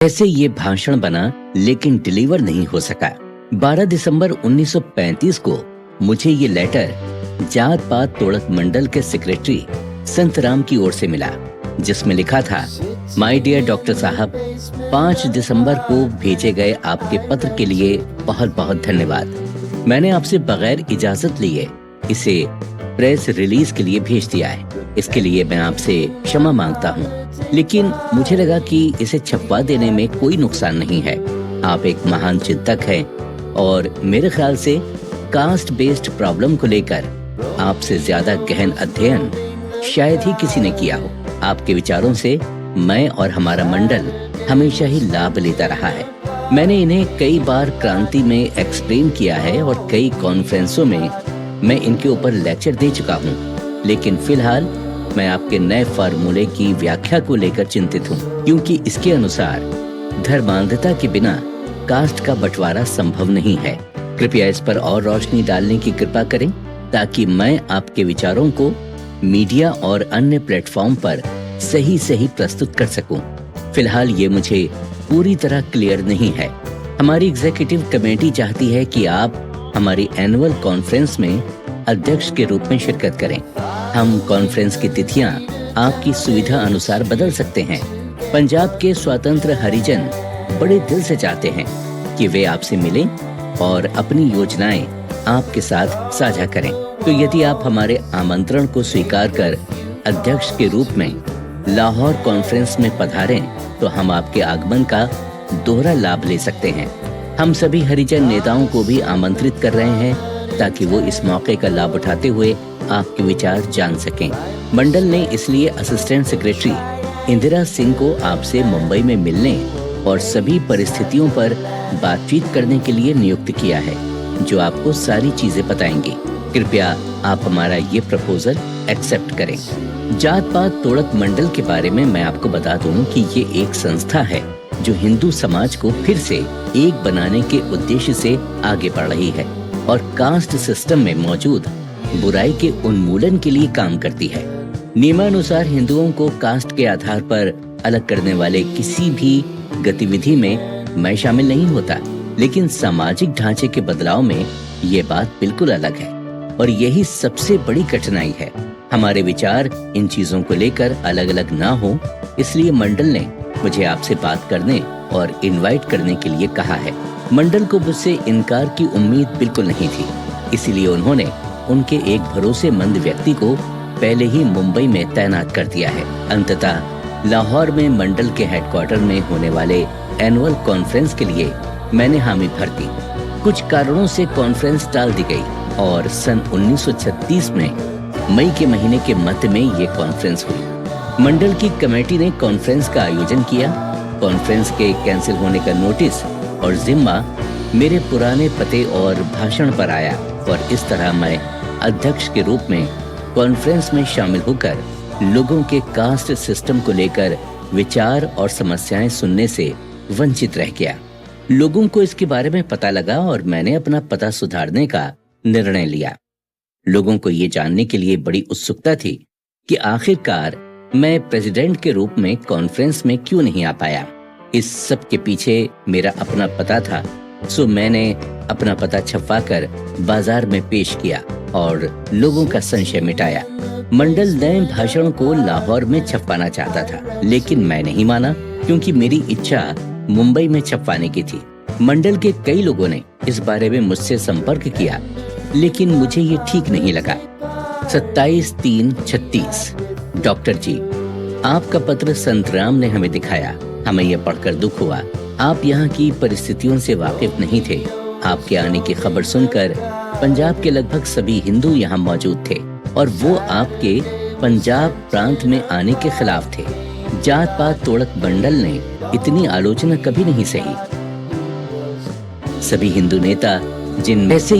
ऐसे ये भाषण बना लेकिन डिलीवर नहीं हो सका। 12 दिसंबर 1935 को मुझे ये लेटर जात पात तोड़क मंडल के सेक्रेटरी संतराम की ओर से मिला, जिसमें लिखा था, माय डियर डॉक्टर साहब, 5 दिसंबर को भेजे गए आपके पत्र के लिए बहुत बहुत धन्यवाद। मैंने आपसे बगैर इजाजत लिए इसे प्रेस रिलीज के लिए भेज दिया है। इसके लिए मैं आपसे क्षमा मांगता हूँ, लेकिन मुझे लगा कि इसे छपवा देने में कोई नुकसान नहीं है। आप एक महान चिंतक हैं और मेरे ख्याल से कास्ट बेस्ड प्रॉब्लम को लेकर आपसे ज्यादा गहन अध्ययन शायद ही किसी ने किया हो। आपके विचारों से मैं और हमारा मंडल हमेशा ही लाभ लेता रहा है। मैंने इन्हें कई बार क्रांति में एक्सप्लेन किया है और कई कॉन्फ्रेंसों में मैं इनके ऊपर लेक्चर दे चुका हूँ, लेकिन फिलहाल मैं आपके नए फार्मूले की व्याख्या को लेकर चिंतित हूँ, क्योंकि इसके अनुसार धर्मांधता के बिना कास्ट का बंटवारा संभव नहीं है। कृपया इस पर और रोशनी डालने की कृपा करें ताकि मैं आपके विचारों को मीडिया और अन्य प्लेटफॉर्म पर सही प्रस्तुत कर सकूं। फिलहाल ये मुझे पूरी तरह क्लियर नहीं है। हमारी एग्जीक्यूटिव कमेटी चाहती है कि आप हमारी एनुअल कॉन्फ्रेंस में अध्यक्ष के रूप में शिरकत करें। हम कॉन्फ्रेंस की तिथियां आपकी सुविधा अनुसार बदल सकते हैं। पंजाब के स्वतंत्र हरिजन बड़े दिल से चाहते हैं कि वे आपसे मिलें और अपनी योजनाएं आपके साथ साझा करें। तो यदि आप हमारे आमंत्रण को स्वीकार कर अध्यक्ष के रूप में लाहौर कॉन्फ्रेंस में पधारें तो हम आपके आगमन का दोहरा लाभ ले सकते हैं। हम सभी हरिजन नेताओं को भी आमंत्रित कर रहे हैं ताकि वो इस मौके का लाभ उठाते हुए आपके विचार जान सकें। मंडल ने इसलिए असिस्टेंट सेक्रेटरी इंदिरा सिंह को आपसे मुंबई में मिलने और सभी परिस्थितियों पर बातचीत करने के लिए नियुक्त किया है, जो आपको सारी चीजें बताएंगे। कृपया आप हमारा ये प्रपोजल एक्सेप्ट करें। जात पात तोड़क मंडल के बारे में मैं आपको बता दूं कि ये एक संस्था है जो हिंदू समाज को फिर से एक बनाने के उद्देश्य से आगे बढ़ रही है और कास्ट सिस्टम में मौजूद बुराई के उन्मूलन के लिए काम करती है। नियमानुसार हिंदुओं को कास्ट के आधार पर अलग करने वाले किसी भी गतिविधि में मैं शामिल नहीं होता, लेकिन सामाजिक ढांचे के बदलाव में ये बात बिल्कुल अलग है और यही सबसे बड़ी कठिनाई है। हमारे विचार इन चीजों को लेकर अलग अलग ना हो, इसलिए मंडल ने मुझे आपसे बात करने और इनवाइट करने के लिए कहा है। मंडल को मुझसे इनकार की उम्मीद बिल्कुल नहीं थी, इसीलिए उन्होंने उनके एक भरोसेमंद व्यक्ति को पहले ही मुंबई में तैनात कर दिया है। अंततः लाहौर में मंडल के हेडक्वार्टर में होने वाले एनुअल कॉन्फ्रेंस के लिए मैंने हामी भर दी। कुछ कारणों से कॉन्फ्रेंस टाल दी गई और सन 1936 में मई के महीने के मध्य में ये कॉन्फ्रेंस हुई। मंडल की कमेटी ने कॉन्फ्रेंस का आयोजन किया। कॉन्फ्रेंस के कैंसिल होने का नोटिस और जिम्मा मेरे पुराने पते और भाषण पर आया और इस तरह मैं अध्यक्ष के रूप में कॉन्फ्रेंस में शामिल होकर लोगों के कास्ट सिस्टम को लेकर विचार और समस्याएं सुनने से वंचित रह गया। लोगों को इसके बारे में पता लगा और मैंने अपना पता सुधारने का निर्णय लिया। लोगों को ये जानने के लिए बड़ी उत्सुकता थी कि आखिरकार मैं प्रेसिडेंट के रूप में कॉन्फ्रेंस में क्यों नहीं आ पाया। इस सब के पीछे मेरा अपना पता था, सो मैंने अपना पता छपवाकर बाजार में पेश किया और लोगों का संशय मिटाया। मंडल नए भाषण को लाहौर में छपवाना चाहता था, लेकिन मैं नहीं माना क्योंकि मेरी इच्छा मुंबई में छपवाने की थी। मंडल के कई लोगों ने इस बारे में मुझसे संपर्क किया, लेकिन मुझे ये ठीक नहीं लगा। 27/3/36 डॉक्टर जी, आपका पत्र संतराम ने हमें दिखाया। हमें यह पढ़कर दुख हुआ। आप यहाँ की परिस्थितियों से वाकिफ नहीं थे। आपके आने की खबर सुनकर पंजाब के लगभग सभी हिंदू यहाँ मौजूद थे और वो आपके पंजाब प्रांत में आने के खिलाफ थे। जात पात तोड़क मंडल ने इतनी आलोचना कभी नहीं सही। सभी हिंदू नेता जिनमें से